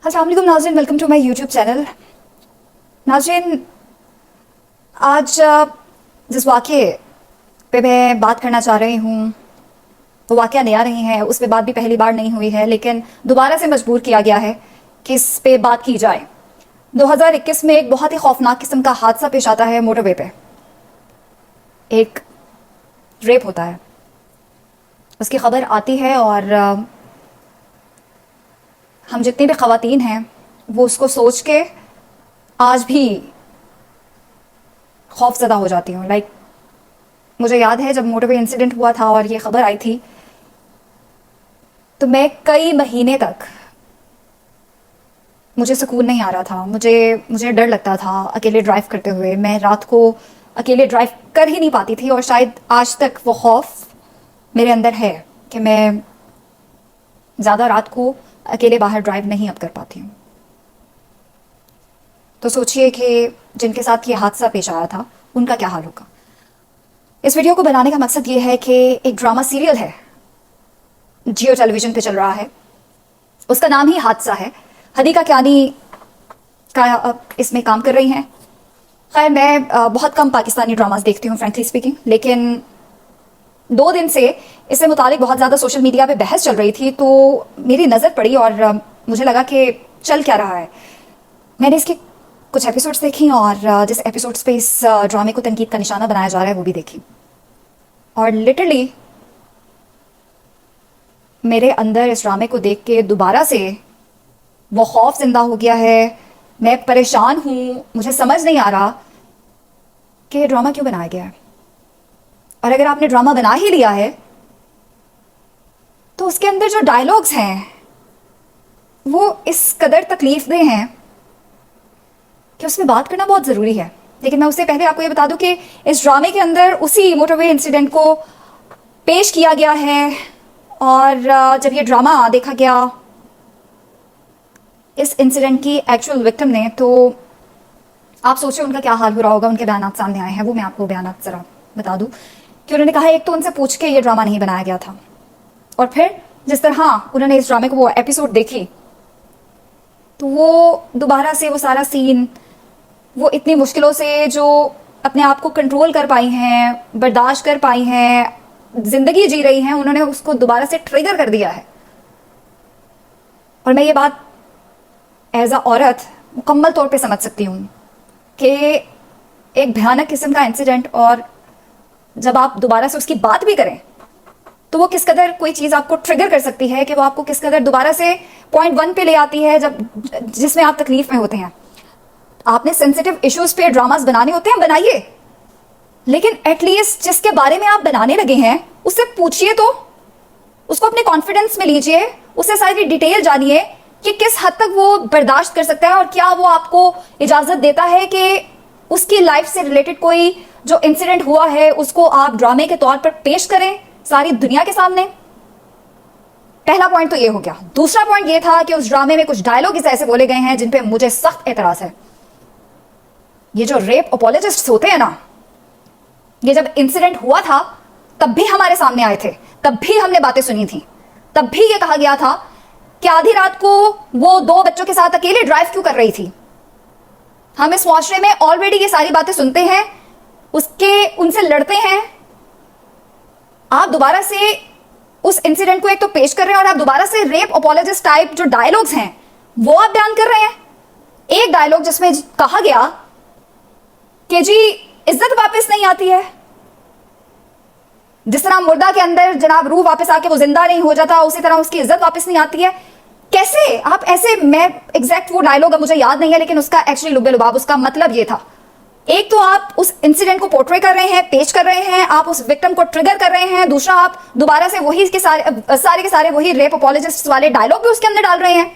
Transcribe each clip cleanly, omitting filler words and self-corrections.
अस्सलाम वालेकुम नाज़रीन, welcome to my YouTube channel. नाज़रीन, आज जिस वाक़े पे मैं बात करना चाह रही हूँ वो वाक़या नया नहीं है। उस पे बात भी पहली बार नहीं हुई है, लेकिन दोबारा से मजबूर किया गया है कि इस पे बात की जाए। 2021 में एक बहुत ही खौफनाक किस्म का हादसा पेश आता है। मोटरवे पे एक रेप होता है, उसकी खबर आती है और हम जितनी भी ख़वातीन हैं वो उसको सोच के आज भी खौफज़दा हो जाती हूँ। मुझे याद है जब मोटरवे इंसिडेंट हुआ था और ये ख़बर आई थी तो मैं कई महीने तक मुझे सुकून नहीं आ रहा था। मुझे डर लगता था अकेले ड्राइव करते हुए। मैं रात को अकेले ड्राइव कर ही नहीं पाती थी और शायद आज तक वो खौफ मेरे अंदर है कि मैं ज़्यादा रात को अकेले बाहर ड्राइव नहीं अब कर पाती हूँ। तो सोचिए कि जिनके साथ ये हादसा पेश आया था उनका क्या हाल होगा। इस वीडियो को बनाने का मकसद ये है कि एक ड्रामा सीरियल है, जियो टेलीविजन पे चल रहा है, उसका नाम ही हादसा है। हदीका कियानी का इसमें काम कर रही हैं। खैर, मैं बहुत कम पाकिस्तानी ड्रामास देखती हूँ फ्रेंकली स्पीकिंग, लेकिन 2 दिन से इससे मुतालिक बहुत ज़्यादा सोशल मीडिया पे बहस चल रही थी तो मेरी नज़र पड़ी और मुझे लगा कि चल क्या रहा है। मैंने इसके कुछ एपिसोड्स देखी और जिस एपिसोड्स पे इस ड्रामे को तनकीद का निशाना बनाया जा रहा है वो भी देखी, और लिटरली मेरे अंदर इस ड्रामे को देख के दोबारा से वो खौफ जिंदा हो गया है। मैं परेशान हूँ, मुझे समझ नहीं आ रहा कि ये ड्रामा क्यों बनाया गया है। और अगर आपने ड्रामा बना ही लिया है तो उसके अंदर जो डायलॉग्स हैं वो इस कदर तकलीफदेह हैं कि उसमें बात करना बहुत ज़रूरी है। लेकिन मैं उससे पहले आपको ये बता दूं कि इस ड्रामे के अंदर उसी मोटरवे इंसिडेंट को पेश किया गया है और जब ये ड्रामा देखा गया इस इंसिडेंट की एक्चुअल विक्टिम ने, तो आप सोचिए उनका क्या हाल हो रहा होगा। उनके बयानात सामने आए हैं, वो मैं आपको बयानात ज़रा बता दूं कि उन्होंने कहा एक तो उनसे पूछ के ये ड्रामा नहीं बनाया गया था, और फिर जिस तरह उन्होंने इस ड्रामे को वो एपिसोड देखी तो वो दोबारा से वो सारा सीन, वो इतनी मुश्किलों से जो अपने आप को कंट्रोल कर पाई हैं, बर्दाश्त कर पाई हैं, जिंदगी जी रही हैं, उन्होंने उसको दोबारा से ट्रिगर कर दिया है। और मैं ये बात एज अ औरत मुकम्मल तौर पे समझ सकती हूँ कि एक भयानक किस्म का इंसिडेंट, और जब आप दोबारा से उसकी बात भी करें तो वो किस कदर कोई चीज़ आपको ट्रिगर कर सकती है, कि वो आपको किस कदर दोबारा से पॉइंट 1 पे ले आती है जब जिसमें आप तकलीफ में होते हैं। आपने सेंसिटिव इश्यूज पे ड्रामास बनाने होते हैं, बनाइए, लेकिन एटलीस्ट जिसके बारे में आप बनाने लगे हैं उससे पूछिए, तो उसको अपने कॉन्फिडेंस में लीजिए, उससे सारी डिटेल जानिए कि किस हद तक वो बर्दाश्त कर सकता है और क्या वो आपको इजाजत देता है कि उसकी लाइफ से रिलेटेड कोई जो इंसिडेंट हुआ है उसको आप ड्रामे के तौर पर पेश करें सारी दुनिया के सामने। पहला पॉइंट तो ये हो गया। दूसरा पॉइंट ये था कि उस ड्रामे में कुछ डायलॉग ऐसे बोले गए हैं जिन पे मुझे सख्त एतराज है। ये जो रेप अपोलोजिस्ट्स होते हैं ना, ये जब इंसिडेंट हुआ था तब भी हमारे सामने आए थे, तब भी हमने बातें सुनी थी, तब भी ये कहा गया था कि आधी रात को वो 2 बच्चों के साथ अकेले ड्राइव क्यों कर रही थी। हम इस मुआशरे में ऑलरेडी ये सारी बातें सुनते हैं, उनसे लड़ते हैं। आप दोबारा से उस इंसिडेंट को एक तो पेश कर रहे हैं और आप दोबारा से रेप अपोलोजिस्ट टाइप जो डायलॉग्स हैं वो आप बयान कर रहे हैं। एक डायलॉग जिसमें कहा गया कि जी इज्जत वापस नहीं आती है, जिस तरह मुर्दा के अंदर जनाब रूह वापस आके वो जिंदा नहीं हो जाता, उसी तरह उसकी इज्जत वापस नहीं आती है। कैसे आप ऐसे, मैं एग्जैक्ट वो डायलॉग मुझे याद नहीं है, लेकिन उसका एक्चुअली लुब्बे लुबाब उसका मतलब ये था। एक तो आप उस इंसिडेंट को पोर्ट्रे कर रहे हैं, पेश कर रहे हैं, आप उस विक्टिम को ट्रिगर कर रहे हैं। दूसरा, आप दोबारा से वही के सारे वही रेप अपोलोजिस्ट वाले डायलॉग भी उसके अंदर डाल रहे हैं।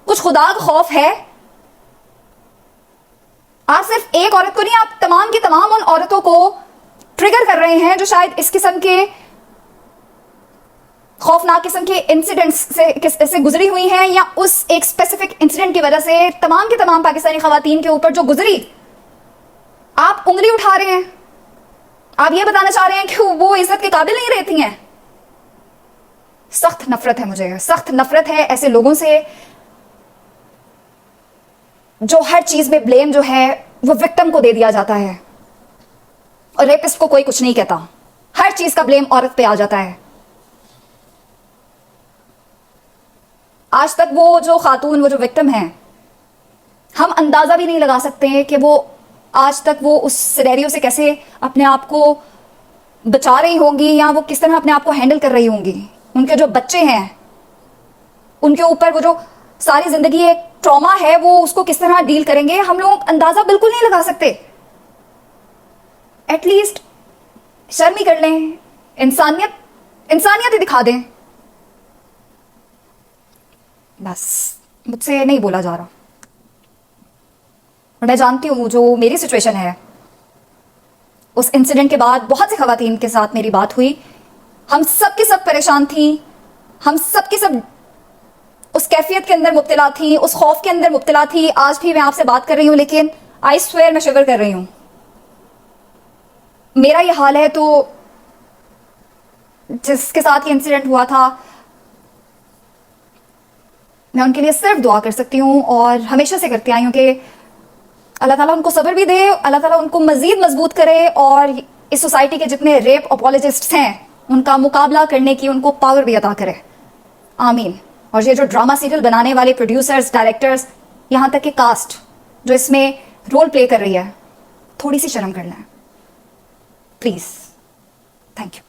कुछ खुदा का खौफ है। आप सिर्फ एक औरत को नहीं, आप तमाम की तमाम उन औरतों को ट्रिगर कर रहे हैं जो शायद इस किस्म के खौफनाक किस्म के इंसिडेंट्स से गुजरी हुई हैं, या उस एक स्पेसिफिक इंसिडेंट की वजह से तमाम की तमाम पाकिस्तानी खवातीन के ऊपर जो गुजरी, आप उंगली उठा रहे हैं। आप ये बताना चाह रहे हैं कि वो इज्जत के काबिल नहीं रहती हैं। सख्त नफरत है, मुझे सख्त नफरत है ऐसे लोगों से जो हर चीज में ब्लेम जो है वो विक्टिम को दे दिया जाता है, और रेपिस्ट को कोई कुछ नहीं कहता, हर चीज का ब्लेम औरत पे आ जाता है। आज तक वो जो खातून, वो जो विक्टिम है, हम अंदाजा भी नहीं लगा सकते कि वो आज तक वो उस सिनेरियो से कैसे अपने आप को बचा रही होंगी, या वो किस तरह अपने आप को हैंडल कर रही होंगी। उनके जो बच्चे हैं, उनके ऊपर वो जो सारी जिंदगी एक ट्रॉमा है, वो उसको किस तरह डील करेंगे, हम लोग अंदाजा बिल्कुल नहीं लगा सकते। एटलीस्ट शर्म ही कर लें, इंसानियत ही दिखा दें। बस मुझसे नहीं बोला जा रहा, और मैं जानती हूँ जो मेरी सिचुएशन है, उस इंसिडेंट के बाद बहुत से खवातीन के साथ मेरी बात हुई, हम सब की सब परेशान थी, हम सब की सब उस कैफियत के अंदर मुब्तला थी, उस खौफ के अंदर मुब्तला थी। आज भी मैं आपसे बात कर रही हूँ, लेकिन आई स्वेयर मैं शिवर कर रही हूँ। मेरा ये हाल है, तो जिसके साथ ये इंसिडेंट हुआ था, मैं उनके लिए सिर्फ दुआ कर सकती हूँ, और हमेशा से करती आई हूँ कि अल्लाह ताला उनको सब्र भी दे, अल्लाह ताला उनको मजीद मजबूत करे, और इस सोसाइटी के जितने रेप अपोलोजिस्ट्स हैं उनका मुकाबला करने की उनको पावर भी अता करे। आमीन। और ये जो ड्रामा सीरियल बनाने वाले प्रोड्यूसर्स, डायरेक्टर्स, यहाँ तक कि कास्ट जो इसमें रोल प्ले कर रही है, थोड़ी सी शर्म कर लें प्लीज। Thank you.